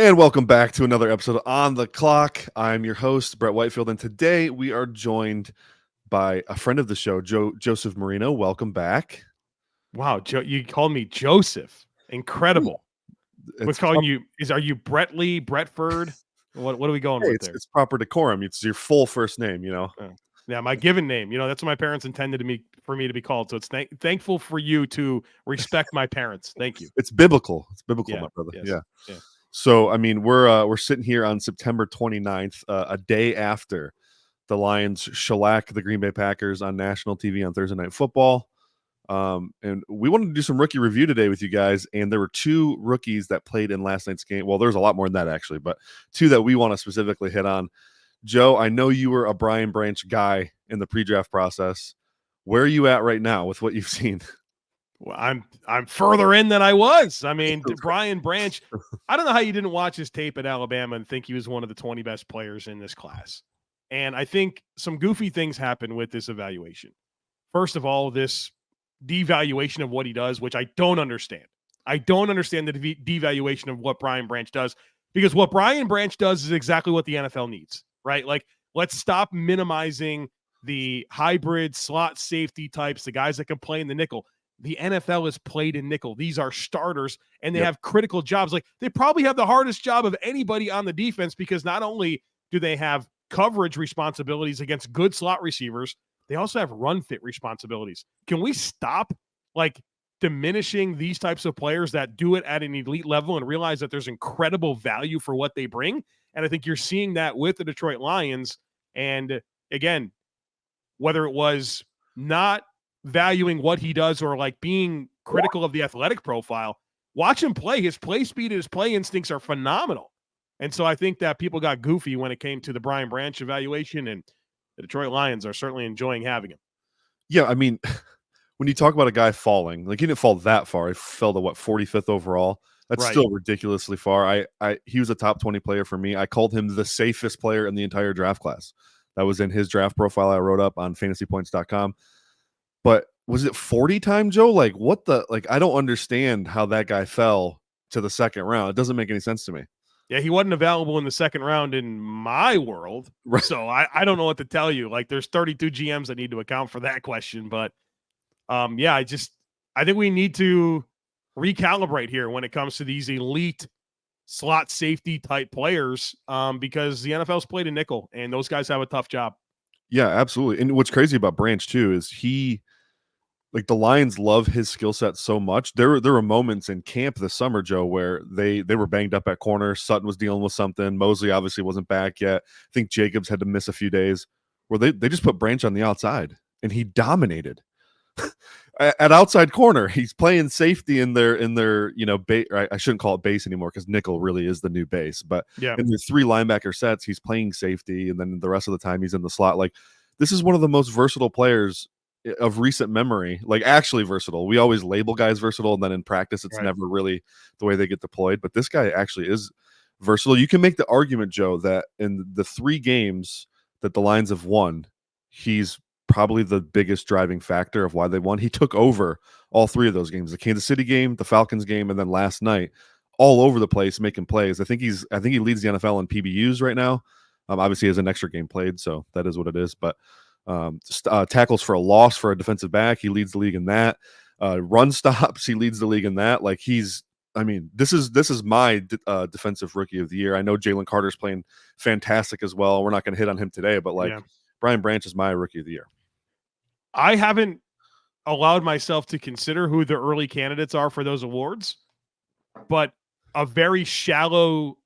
And welcome back to another episode of On the Clock. I'm your host, Brett Whitefield, and today we are joined by a friend of the show, Joseph Marino. Welcome back. Wow, you called me Joseph. Incredible. What's calling you? Are you Brett Lee, Bretford? What are we going with there? It's proper decorum. It's your full first name, Yeah, my given name. That's what my parents intended for me to be called. So it's thankful for you to respect my parents. Thank you. It's biblical. It's biblical, Yeah, my brother. yes, Yeah. yeah. So, I mean, we're sitting here on September 29th, a day after the Lions shellac the Green Bay Packers on national TV on Thursday Night Football. And we wanted to do some rookie review today with you guys, and there were two rookies that played in last night's game. Well, there's a lot more than that actually, but two that we want to specifically hit on. Joe, I know you were a Brian Branch guy in the pre-draft process. Where are you at right now with what you've seen? Well, I'm further in than I was. I mean, Brian Branch, I don't know how you didn't watch his tape at Alabama and think he was one of the 20 best players in this class. And I think some goofy things happen with this evaluation. First of all, this devaluation of what he does, which I don't understand. I don't understand the devaluation of what Brian Branch does, because what Brian Branch does is exactly what the NFL needs, right? Like, let's stop minimizing the hybrid slot safety types, the guys that can play in the nickel. The NFL has played in nickel. These are starters, and they have critical jobs. Like, they probably have the hardest job of anybody on the defense, because not only do they have coverage responsibilities against good slot receivers, they also have run fit responsibilities. Can we stop diminishing these types of players that do it at an elite level and realize that there's incredible value for what they bring? And I think you're seeing that with the Detroit Lions. And again, whether it was not valuing what he does or being critical of the athletic profile, watch him play. His play speed and his play instincts are phenomenal. And so I think that people got goofy when it came to the Brian Branch evaluation, and the Detroit Lions are certainly enjoying having him. Yeah, I mean, when you talk about a guy falling, he didn't fall that far. He fell to 45th overall. That's still ridiculously far. He was a top 20 player for me. I called him the safest player in the entire draft class. That was in his draft profile I wrote up on FantasyPoints.com. But was it 40 time, Joe? I don't understand how that guy fell to the second round. It doesn't make any sense to me. Yeah, he wasn't available in the second round in my world. Right. So I don't know what to tell you. There's 32 GMs that need to account for that question. But I think we need to recalibrate here when it comes to these elite slot safety type players, because the NFL's played a nickel, and those guys have a tough job. Yeah, absolutely. And what's crazy about Branch too is the Lions love his skill set so much. There were moments in camp this summer, Joe, where they were banged up at corner. Sutton was dealing with something. Mosley obviously wasn't back yet. I think Jacobs had to miss a few days, where they just put Branch on the outside, and he dominated. At outside corner, he's playing safety in their I shouldn't call it base anymore, because nickel really is the new base. But in the three linebacker sets, he's playing safety, and then the rest of the time he's in the slot. This is one of the most versatile players of recent memory. Actually versatile. We always label guys versatile, and then in practice it's never really the way they get deployed. But this guy actually is versatile. You can make the argument, Joe, that in the 3 games that the Lions have won, he's probably the biggest driving factor of why they won. He took over all 3 of those games: the Kansas City game, the Falcons game, and then last night, all over the place making plays. I think he leads the NFL in PBUs right now. Obviously he has an extra game played, so that is what it is. But tackles for a loss for a defensive back, he leads the league in that. Run stops, he leads the league in that. This is my defensive rookie of the year. I know Jalen Carter's playing fantastic as well. We're not going to hit on him today, but Brian Branch is my rookie of the year. I haven't allowed myself to consider who the early candidates are for those awards, but a very shallow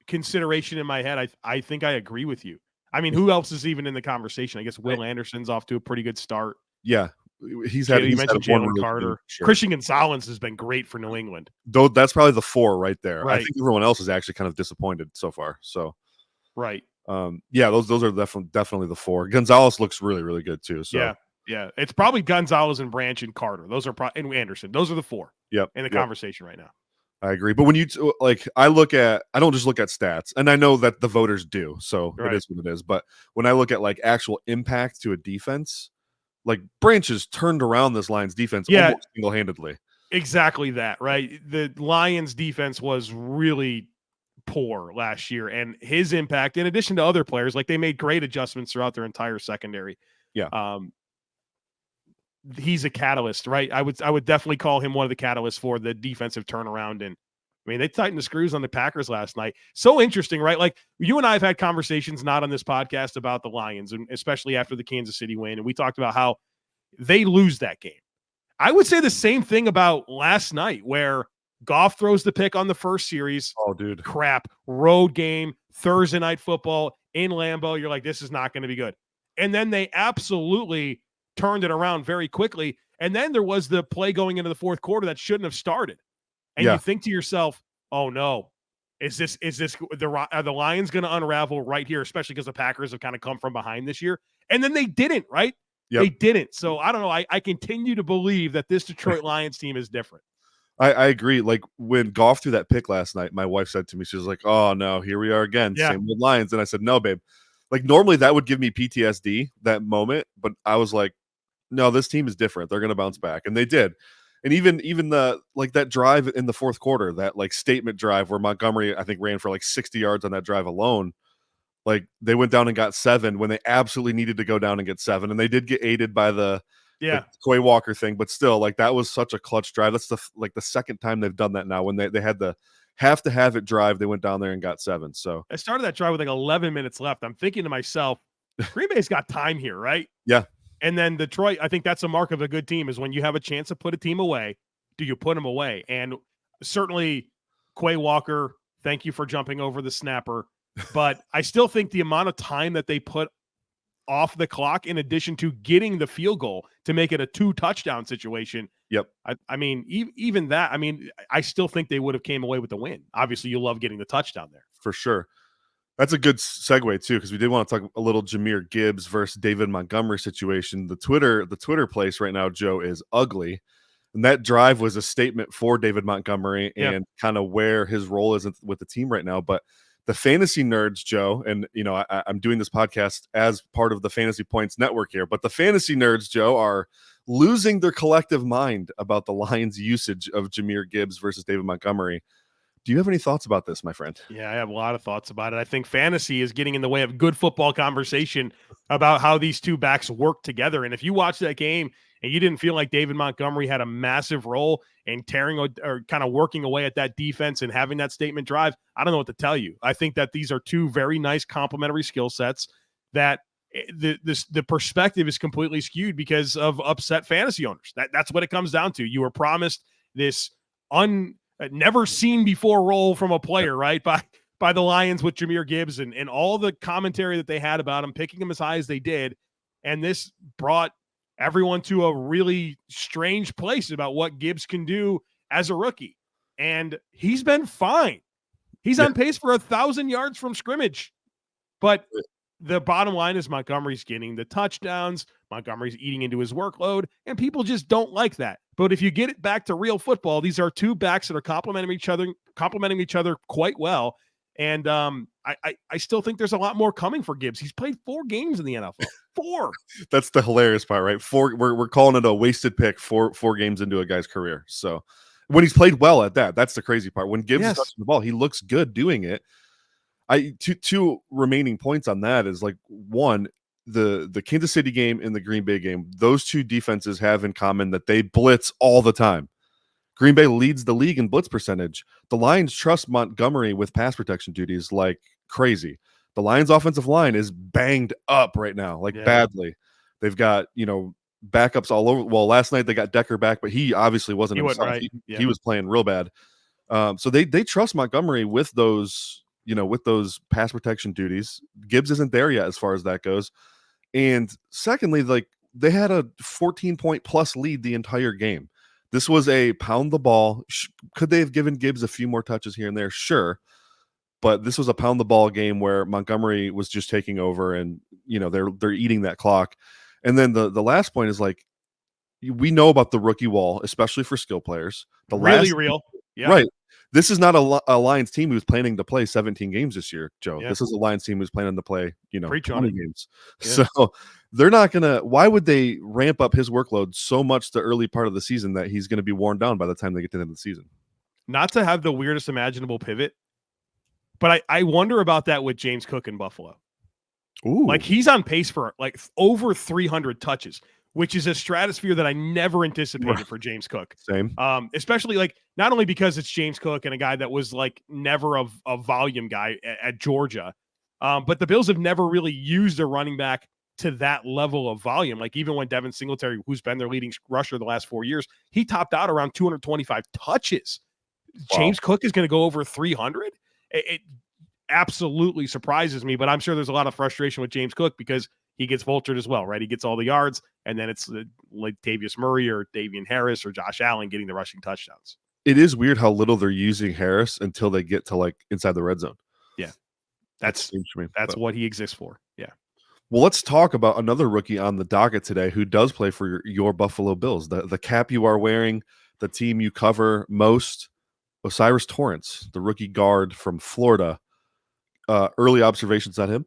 consideration in my head, I think I agree with you. I mean, who else is even in the conversation? I guess Will Anderson's off to a pretty good start. Yeah, you mentioned Jalen Carter. Sure. Christian Gonzalez has been great for New England. Though that's probably the 4 right there. Right. I think everyone else is actually kind of disappointed so far. So, right. Those are definitely the 4. Gonzalez looks really, really good too. So yeah, it's probably Gonzalez and Branch and Carter. Those are and Anderson. Those are the 4. In the conversation right now. I agree. But when you I don't just look at stats, and I know that the voters do, so it is what it is. But when I look at actual impact to a defense, Branch has turned around this Lions defense almost single-handedly. Exactly that, right? The Lions defense was really poor last year, and his impact, in addition to other players, like they made great adjustments throughout their entire secondary. Yeah. He's a catalyst, right? I would definitely call him one of the catalysts for the defensive turnaround. And I mean, they tightened the screws on the Packers last night. So interesting, right? Like you and I have had conversations not on this podcast about the Lions, and especially after the Kansas City win. And we talked about how they lose that game. I would say the same thing about last night, where Goff throws the pick on the first series. Oh, dude. Crap. Road game, Thursday night football in Lambeau. You're like, this is not going to be good. And then they absolutely turned it around very quickly. And then there was the play going into the fourth quarter that shouldn't have started. And you think to yourself, oh no, are the Lions going to unravel right here, especially because the Packers have kind of come from behind this year? And then they didn't, right? Yep. They didn't. So I don't know. I continue to believe that this Detroit Lions team is different. I agree. Like when Goff threw that pick last night, my wife said to me, she was like, oh no, here we are again. Yeah. Same with Lions. And I said, no, babe. Like normally that would give me PTSD, that moment. But I was like, no, this team is different. They're going to bounce back. And they did. And even the like that drive in the fourth quarter, that like statement drive where Montgomery, I think, ran for like 60 yards on that drive alone. Like they went down and got 7 when they absolutely needed to go down and get 7. And they did get aided by the Quay Walker thing, but still, like that was such a clutch drive. That's the second time they've done that now. When they had the have to have it drive, they went down there and got 7. So I started that drive with like 11 minutes left. I'm thinking to myself, Green Bay's got time here, right? Yeah. And then Detroit, I think that's a mark of a good team, is when you have a chance to put a team away, do you put them away? And certainly Quay Walker, thank you for jumping over the snapper. But I still think the amount of time that they put off the clock, in addition to getting the field goal to make it a 2-touchdown situation. Yep. I mean, even that, I mean, I still think they would have came away with the win. Obviously, you love getting the touchdown there. For sure. That's a good segue too, because we did want to talk a little Jahmyr Gibbs versus David Montgomery situation. The Twitter place right now, Joe, is ugly. And that drive was a statement for David Montgomery and kind of where his role is with the team right now. But the fantasy nerds, Joe, and you know, I'm doing this podcast as part of the Fantasy Points network here, but the fantasy nerds, Joe, are losing their collective mind about the Lions' usage of Jahmyr Gibbs versus David Montgomery. Do you have any thoughts about this, my friend? Yeah, I have a lot of thoughts about it. I think fantasy is getting in the way of good football conversation about how these two backs work together. And if you watch that game and you didn't feel like David Montgomery had a massive role in tearing or kind of working away at that defense and having that statement drive, I don't know what to tell you. I think that these are two very nice complementary skill sets that the perspective is completely skewed because of upset fantasy owners. That's what it comes down to. You were promised this never seen before role from a player, right? By the Lions with Jahmyr Gibbs and all the commentary that they had about him, picking him as high as they did. And this brought everyone to a really strange place about what Gibbs can do as a rookie. And he's been fine. He's on pace for 1,000 yards from scrimmage. But the bottom line is Montgomery's getting the touchdowns. Montgomery's eating into his workload, and people just don't like that. But if you get it back to real football, these are two backs that are complementing each other quite well. And I still think there's a lot more coming for Gibbs. He's played 4 games in the NFL. 4. That's the hilarious part, right? 4. We're calling it a wasted pick. 4 games into a guy's career. So when he's played well at that, that's the crazy part. When Gibbs is touching the ball, he looks good doing it. Two remaining points on that is like, one, the Kansas City game and the Green Bay game, those two defenses have in common that they blitz all the time. Green Bay leads the league in blitz percentage. The Lions trust Montgomery with pass protection duties like crazy. The Lions offensive line is banged up right now, badly. They've got, backups all over. Well, last night they got Decker back, but he obviously wasn't himself. Right. He was playing real bad. So they trust Montgomery with those, with those pass protection duties. Gibbs isn't there yet as far as that goes. And secondly, like they had a 14-point plus lead the entire game. This was a pound the ball. Could they have given Gibbs a few more touches here and there? Sure. But this was a pound the ball game where Montgomery was just taking over and, they're eating that clock. And then the last point is like, we know about the rookie wall, especially for skill players. Real. Yeah. Right. This is not a Lions team who's planning to play 17 games this year, Joe. Yeah. This is a Lions team who's planning to play, 20 games. Yeah. So they're not going to – why would they ramp up his workload so much the early part of the season that he's going to be worn down by the time they get to the end of the season? Not to have the weirdest imaginable pivot, But I wonder about that with James Cook in Buffalo. Ooh. Like he's on pace for like over 300 touches, which is a stratosphere that I never anticipated for James Cook. Same. Especially like not only because it's James Cook and a guy that was like never a volume guy at Georgia, but the Bills have never really used a running back to that level of volume. Like even when Devin Singletary, who's been their leading rusher the last 4 years, he topped out around 225 touches. Wow. James Cook is going to go over 300. It absolutely surprises me, but I'm sure there's a lot of frustration with James Cook because he gets vultured as well, right? He gets all the yards, and then it's like Tavius Murray or Davian Harris or Josh Allen getting the rushing touchdowns. It is weird how little they're using Harris until they get to like inside the red zone. Yeah. That's what he exists for. Yeah. Well, let's talk about another rookie on the docket today who does play for your Buffalo Bills. The cap you are wearing, the team you cover most, O'Cyrus Torrence, the rookie guard from Florida. Early observations on him?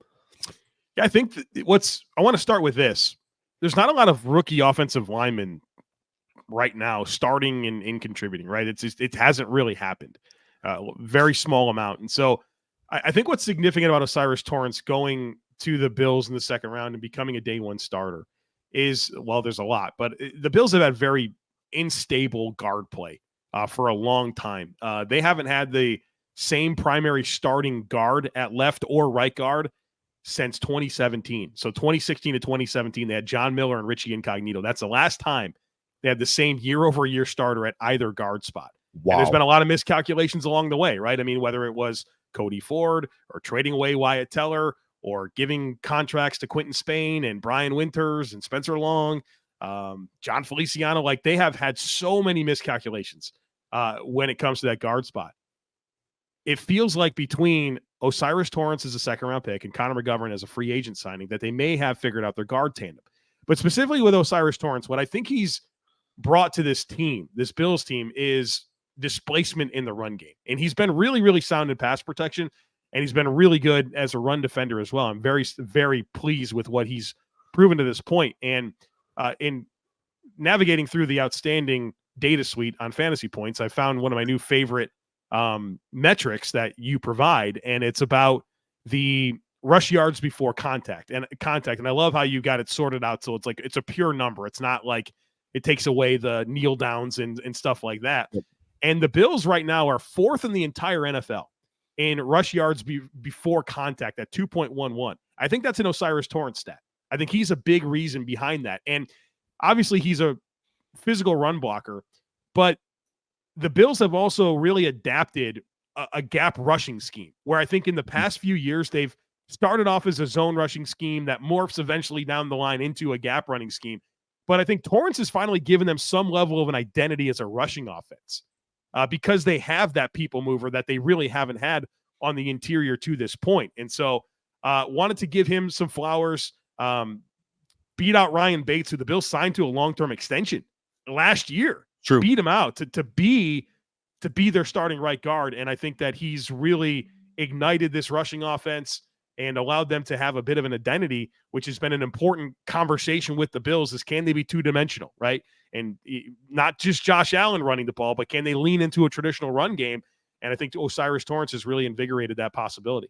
Yeah, I think I want to start with this. There's not a lot of rookie offensive linemen right now starting and contributing, right? It hasn't really happened. Very small amount. And so I think what's significant about O'Cyrus Torrence going to the Bills in the second round and becoming a day one starter is, well, there's a lot, but the Bills have had very unstable guard play for a long time. They haven't had the same primary starting guard at left or right guard since 2017. So 2016 to 2017, they had John Miller and Richie Incognito. That's the last time they had the same year-over-year starter at either guard spot. Wow. And there's been a lot of miscalculations along the way, right? I mean, whether it was Cody Ford or trading away Wyatt Teller or giving contracts to Quentin Spain and Brian Winters and Spencer Long, John Feliciano, like they have had so many miscalculations when it comes to that guard spot. It feels like between O'Cyrus Torrence as a second-round pick and Connor McGovern as a free agent signing that they may have figured out their guard tandem. But specifically with O'Cyrus Torrence, what I think he's brought to this team, this Bills team, is displacement in the run game. And he's been really, really sound in pass protection, and he's been really good as a run defender as well. I'm very, very pleased with what he's proven to this point. And in navigating through the outstanding data suite on FantasyPoints, I found one of my new favorite metrics that you provide, and it's about the rush yards before contact. And I love how you got it sorted out so it's a pure number. It's not like it takes away the kneel downs and stuff like that. Yep. And the Bills right now are fourth in the entire NFL in rush yards before contact at 2.11. I think that's an O'Cyrus Torrence stat. I think he's a big reason behind that. And obviously he's a physical run blocker, but the Bills have also really adapted a gap rushing scheme where I think in the past few years, they've started off as a zone rushing scheme that morphs eventually down the line into a gap running scheme. But I think Torrence has finally given them some level of an identity as a rushing offense because they have that people mover that they really haven't had on the interior to this point. And so wanted to give him some flowers, beat out Ryan Bates, who the Bills signed to a long-term extension last year. True. Beat him out to be their starting right guard. And I think that he's really ignited this rushing offense and allowed them to have a bit of an identity, which has been an important conversation with the Bills is can they be two-dimensional, right? And not just Josh Allen running the ball, but can they lean into a traditional run game? And I think O'Cyrus Torrence has really invigorated that possibility.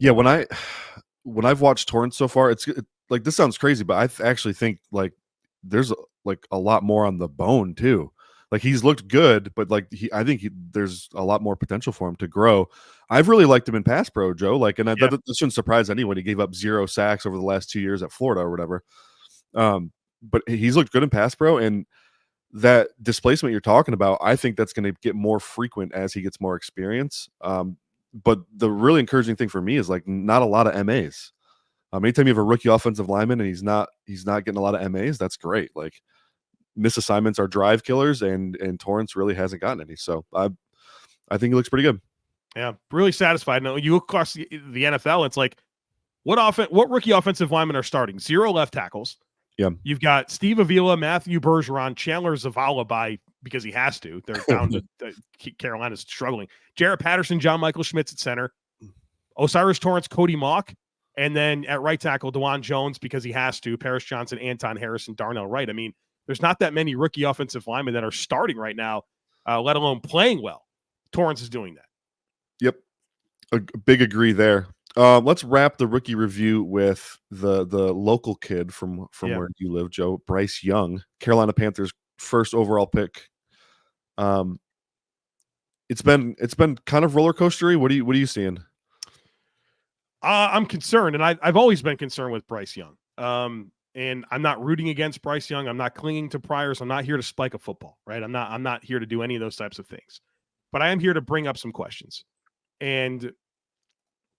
Yeah, when I've watched Torrence so far, it's like, this sounds crazy, but I actually think like there's a lot more on the bone too. Like he's looked good, but like I think there's a lot more potential for him to grow. I've really liked him in pass pro, Joe. Like, and that shouldn't surprise anyone. He gave up 0 sacks over the last 2 years at Florida or whatever. But he's looked good in pass pro, and that displacement you're talking about, I think that's going to get more frequent as he gets more experience. But the really encouraging thing for me is like not a lot of MAs. Anytime you have a rookie offensive lineman and he's not getting a lot of MAs, that's great. Like misassignments are drive killers, and Torrence really hasn't gotten any. So I think he looks pretty good. Yeah, really satisfied. Now you look across the NFL, it's like what rookie offensive linemen are starting? 0 left tackles. Yeah, you've got Steve Avila, Matthew Bergeron, Chandler Zavala because he has to. They're down to Carolina's struggling. Jarrett Patterson, John Michael Schmitz at center, O'Cyrus Torrence, Cody Mauch. And then at right tackle, DeJuan Jones because he has to, Paris Johnson, Anton Harrison, Darnell Wright. I mean, there's not that many rookie offensive linemen that are starting right now, let alone playing well. Torrence is doing that. Yep. A big agree there. Let's wrap the rookie review with the local kid from where you live, Joe, Bryce Young, Carolina Panthers first overall pick. It's been kind of roller coastery. What are you seeing? I'm concerned, and I've always been concerned with Bryce Young. And I'm not rooting against Bryce Young. I'm not clinging to priors. I'm not here to spike a football, right? I'm not here to do any of those types of things. But I am here to bring up some questions. And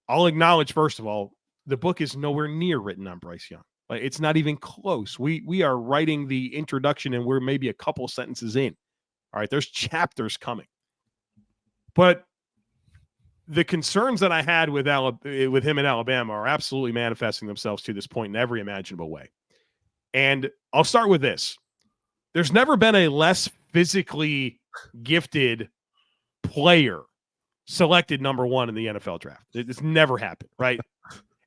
I'll acknowledge, first of all, the book is nowhere near written on Bryce Young. Like, it's not even close. We are writing the introduction, and we're maybe a couple sentences in. All right, there's chapters coming. But the concerns that I had with him in Alabama are absolutely manifesting themselves to this point in every imaginable way. And I'll start with this. There's never been a less physically gifted player selected number one in the NFL draft. It's never happened, right?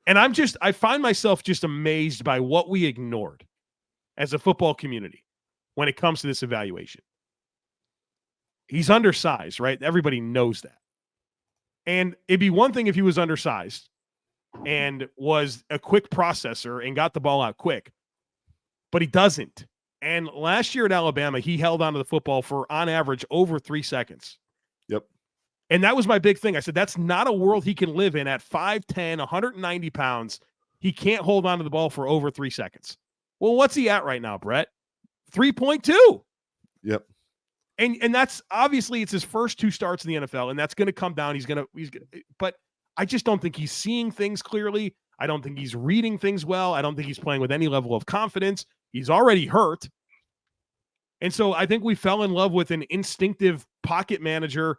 And I find myself just amazed by what we ignored as a football community when it comes to this evaluation. He's undersized, right? Everybody knows that. And it'd be one thing if he was undersized and was a quick processor and got the ball out quick, but he doesn't. And last year at Alabama, he held onto the football for, on average, over 3 seconds. Yep. And that was my big thing. I said, that's not a world he can live in at 5'10", 190 pounds. He can't hold onto the ball for over 3 seconds. Well, what's he at right now, Brett? 3.2. Yep. And that's obviously it's his first 2 starts in the NFL, and that's going to come down. He's going to, but I just don't think he's seeing things clearly. I don't think he's reading things well. I don't think he's playing with any level of confidence. He's already hurt. And so I think we fell in love with an instinctive pocket manager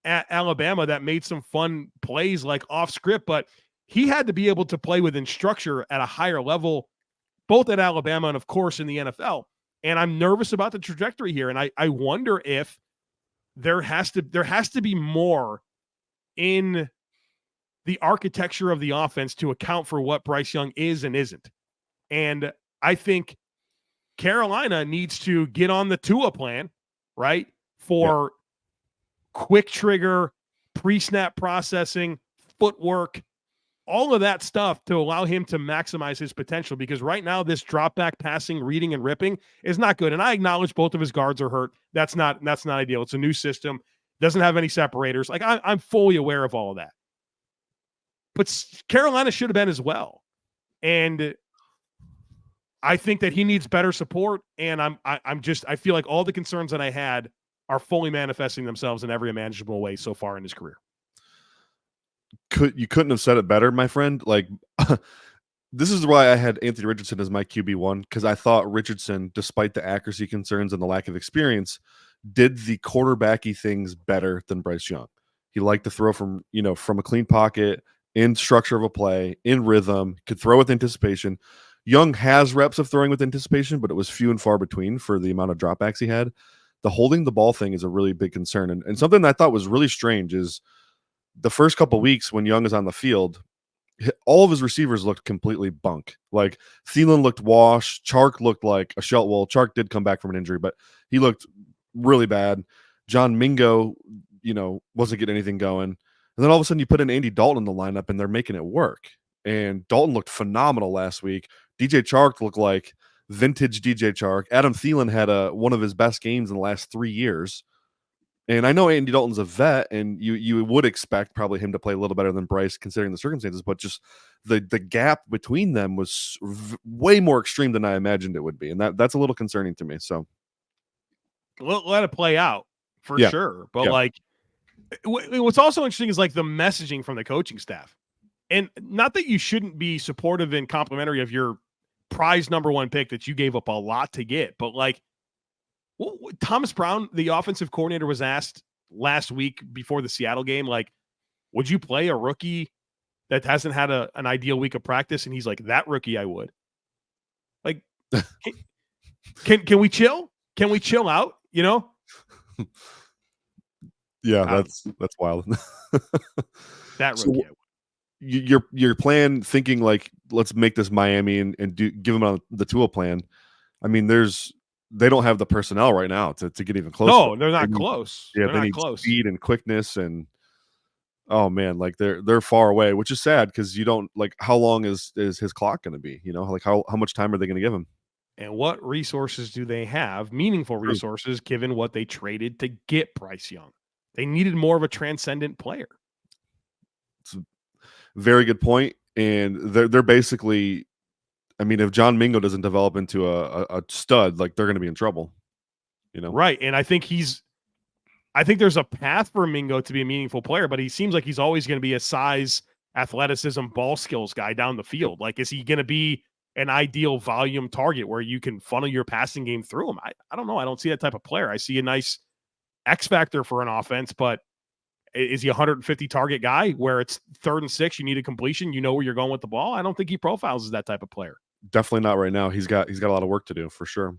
at Alabama that made some fun plays like off script, but he had to be able to play within structure at a higher level, both at Alabama and of course in the NFL. And I'm nervous about the trajectory here. And I wonder if there has to be more in the architecture of the offense to account for what Bryce Young is and isn't. And I think Carolina needs to get on the Tua plan, right? For quick trigger, pre-snap processing, footwork, all of that stuff to allow him to maximize his potential, because right now this drop back passing, reading and ripping is not good. And I acknowledge both of his guards are hurt. That's not ideal. It's a new system. Doesn't have any separators. Like I'm fully aware of all of that. But Carolina should have been as well. And I think that he needs better support. And I feel like all the concerns that I had are fully manifesting themselves in every imaginable way so far in his career. You couldn't have said it better, my friend. Like, this is why I had Anthony Richardson as my QB1, because I thought Richardson, despite the accuracy concerns and the lack of experience, did the quarterbacky things better than Bryce Young. He liked to throw from a clean pocket, in structure of a play, in rhythm, could throw with anticipation. Young has reps of throwing with anticipation, but it was few and far between for the amount of dropbacks he had. The holding the ball thing is a really big concern. And something that I thought was really strange is the first couple weeks when Young is on the field, all of his receivers looked completely bunk. Like Thielen looked washed. Chark looked like a shell. Well, Chark did come back from an injury, but he looked really bad. John Mingo, wasn't getting anything going. And then all of a sudden you put in Andy Dalton in the lineup and they're making it work. And Dalton looked phenomenal last week. DJ Chark looked like vintage DJ Chark. Adam Thielen had one of his best games in the last 3 years. And I know Andy Dalton's a vet, and you would expect probably him to play a little better than Bryce considering the circumstances, but just the gap between them was way more extreme than I imagined it would be. And that's a little concerning to me. So let it play out for sure. But what's also interesting is like the messaging from the coaching staff. And not that you shouldn't be supportive and complimentary of your prize number one pick that you gave up a lot to get, but like, Thomas Brown, the offensive coordinator, was asked last week before the Seattle game, like, would you play a rookie that hasn't had an ideal week of practice? And he's like, that rookie I would. Like, can we chill? Can we chill out? Yeah, that's wild. That rookie I would. Your plan, thinking like, let's make this Miami and give them the Tua plan. I mean, they don't have the personnel right now to get even closer. No, they're not close. Yeah, they're they not need close. Speed and quickness, and Oh man, like they're far away, which is sad because you don't like how long is his clock going to be? You know, like how much time are they going to give him? And what resources do they have? Meaningful True. resources, given what they traded to get Bryce Young. They needed more of a transcendent player. It's a very good point, and they're basically. I mean, if John Mingo doesn't develop into a stud, like they're going to be in trouble. You know, Right. And I think there's a path for Mingo to be a meaningful player, but he seems like he's always going to be a size, athleticism, ball skills guy down the field. Like, is he going to be an ideal volume target where you can funnel your passing game through him? I don't know. I don't see that type of player. I see a nice X factor for an offense, but is he a 150 target guy where it's 3rd and 6, you need a completion, you know where you're going with the ball? I don't think he profiles as that type of player. definitely not right now. He's got a lot of work to do for sure.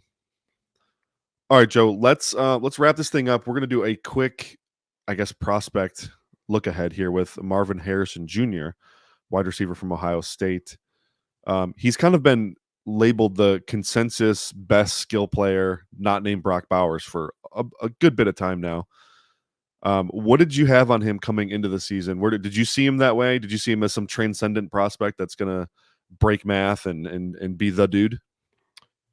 All right, Joe. Let's wrap this thing up. We're gonna do a quick, I guess, prospect look ahead here with Marvin Harrison Jr., wide receiver from Ohio State. He's kind of been labeled the consensus best skill player, not named Brock Bowers, for a good bit of time now. What did you have on him coming into the season? Did you see him that way? Did you see him as some transcendent prospect that's gonna break math and be the dude?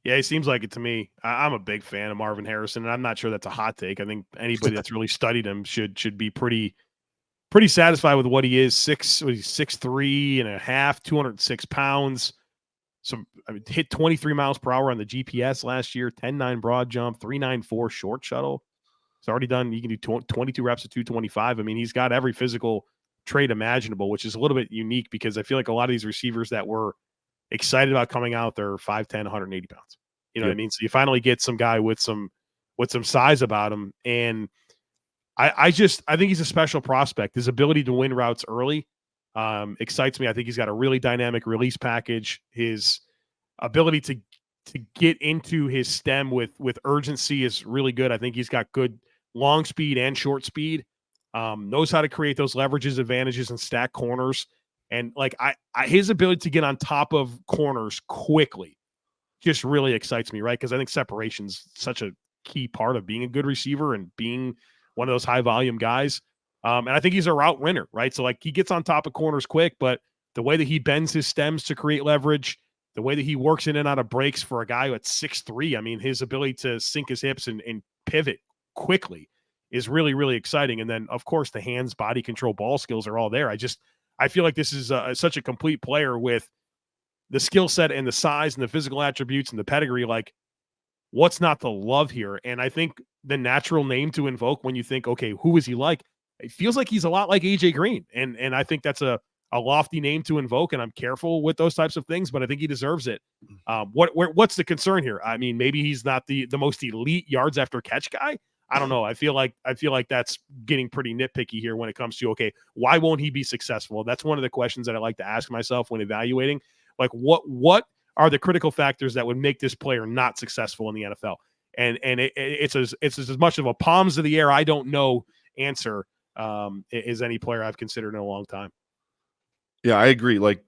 Yeah, he seems like it to me. I'm a big fan of Marvin Harrison, and I'm not sure that's a hot take. I think anybody that's really studied him should be pretty satisfied with what he is. 6'3" and a half, 206 pounds. Hit 23 miles per hour on the GPS last year, 10.9 broad jump, 3.94 short shuttle. He's already done. He can do 22 reps at 225. I mean, he's got every physical trait imaginable, which is a little bit unique because I feel like a lot of these receivers that were excited about coming out, they're 5'10", 180 pounds. You know what I mean? So you finally get some guy with some size about him. And I think he's a special prospect. His ability to win routes early excites me. I think he's got a really dynamic release package. His ability to get into his stem with urgency is really good. I think he's got good long speed and short speed. Knows how to create those leverages, advantages, and stack corners. And like his ability to get on top of corners quickly just really excites me, right? Because I think separation's such a key part of being a good receiver and being one of those high volume guys. And I think he's a route runner, right? So like he gets on top of corners quick, but the way that he bends his stems to create leverage, the way that he works in and out of breaks for a guy that's 6'3", I mean, his ability to sink his hips and pivot quickly is really, really exciting. And then, of course, the hands, body control, ball skills are all there. I feel like this is such a complete player with the skill set and the size and the physical attributes and the pedigree. Like, what's not to love here? And I think the natural name to invoke when you think, okay, who is he like? It feels like he's a lot like AJ Green. And I think that's a lofty name to invoke, and I'm careful with those types of things, but I think he deserves it. What's the concern here? I mean, maybe he's not the most elite yards after catch guy. I don't know. I feel like that's getting pretty nitpicky here when it comes to, okay, why won't he be successful? That's one of the questions that I like to ask myself when evaluating. Like, what are the critical factors that would make this player not successful in the NFL? And it's as much of a palms of the air, I don't know answer as any player I've considered in a long time. Yeah, I agree. Like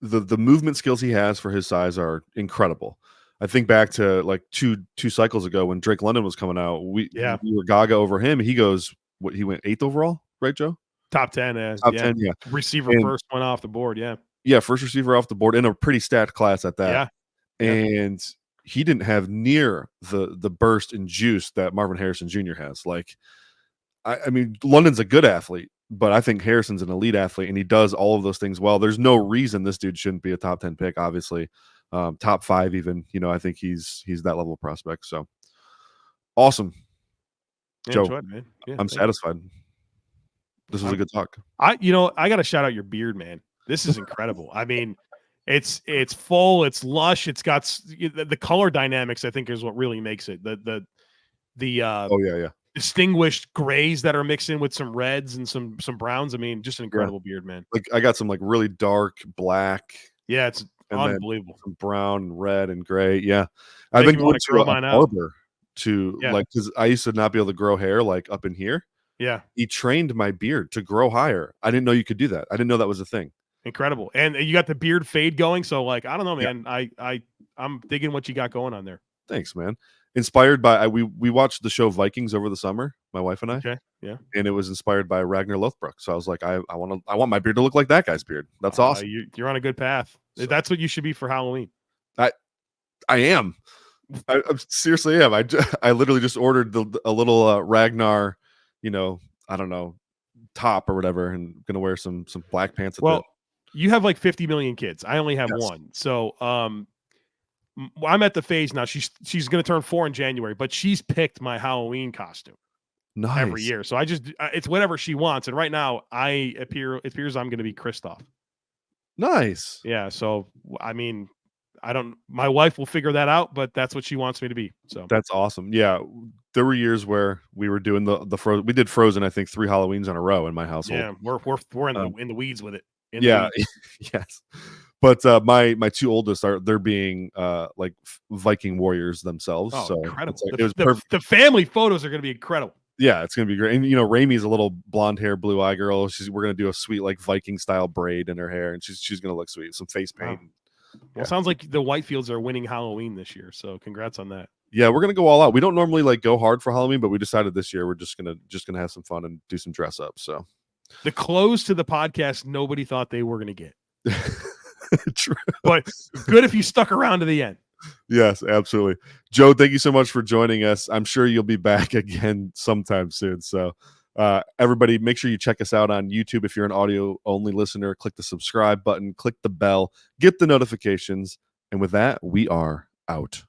the movement skills he has for his size are incredible. I think back to like two cycles ago when Drake London was coming out. We were gaga over him. He goes, he went 8th overall, right, Joe? Top 10, Top 10, yeah. Receiver first went off the board, yeah, first receiver off the board in a pretty stacked class at that. And he didn't have near the burst and juice that Marvin Harrison Jr. has. Like, I mean, London's a good athlete, but I think Harrison's an elite athlete, and he does all of those things well. There's no reason this dude shouldn't be a top 10 pick, obviously. Top 5 even. You know, I think he's that level of prospect. So awesome. Joe, enjoyed, man. I'm satisfied. This was a good talk. I got to shout out your beard, man. This is incredible. I mean, it's full, it's lush, it's got the color dynamics, I think, is what really makes it. The distinguished grays that are mixed in with some reds and some browns. I mean, just an incredible beard, man. Like, I got some like really dark black. Yeah, it's unbelievable. Some brown and red and gray. Yeah. I've been going to a barber like, because I used to not be able to grow hair like up in here. Yeah. He trained my beard to grow higher. I didn't know you could do that. I didn't know that was a thing. Incredible. And you got the beard fade going. So like, I don't know, man. I'm digging what you got going on there. Thanks, man. Inspired by we watched the show Vikings over the summer, my wife and I. Okay. Yeah. And it was inspired by Ragnar Lothbrok. So I was like, I want my beard to look like that guy's beard. That's awesome. You're on a good path. So, that's what you should be for Halloween. I am. I seriously am. I literally just ordered a little Ragnar, I don't know, top or whatever, and gonna wear some black pants. You have like 50 million kids. I only have Yes. one. So I'm at the phase now. She's going to turn 4 in January, but she's picked my Halloween costume every year. So it's whatever she wants. And right now it appears I'm going to be Kristoff. Nice. Yeah. So, I mean, my wife will figure that out, but that's what she wants me to be. So that's awesome. Yeah. There were years where we were doing the Frozen. We did Frozen, I think 3 Halloweens in a row in my household. Yeah. We're in the weeds with it. Yes. But my 2 oldest they're being like Viking warriors themselves. Oh, so incredible! It was perfect. The family photos are going to be incredible. Yeah, it's going to be great. And Ramey's a little blonde hair, blue eye girl. We're going to do a sweet like Viking style braid in her hair, and she's going to look sweet. Some face paint. Wow. Well, it sounds like the Whitefields are winning Halloween this year. So congrats on that. Yeah, we're going to go all out. We don't normally like go hard for Halloween, but we decided this year we're just gonna have some fun and do some dress up. So the close to the podcast nobody thought they were going to get. True. But good if you stuck around to the end. Yes, absolutely. Joe, thank you so much for joining us. I'm sure you'll be back again sometime soon. So everybody, make sure you check us out on YouTube. If you're an audio only listener, click the subscribe button, click the bell, get the notifications. And with that, we are out.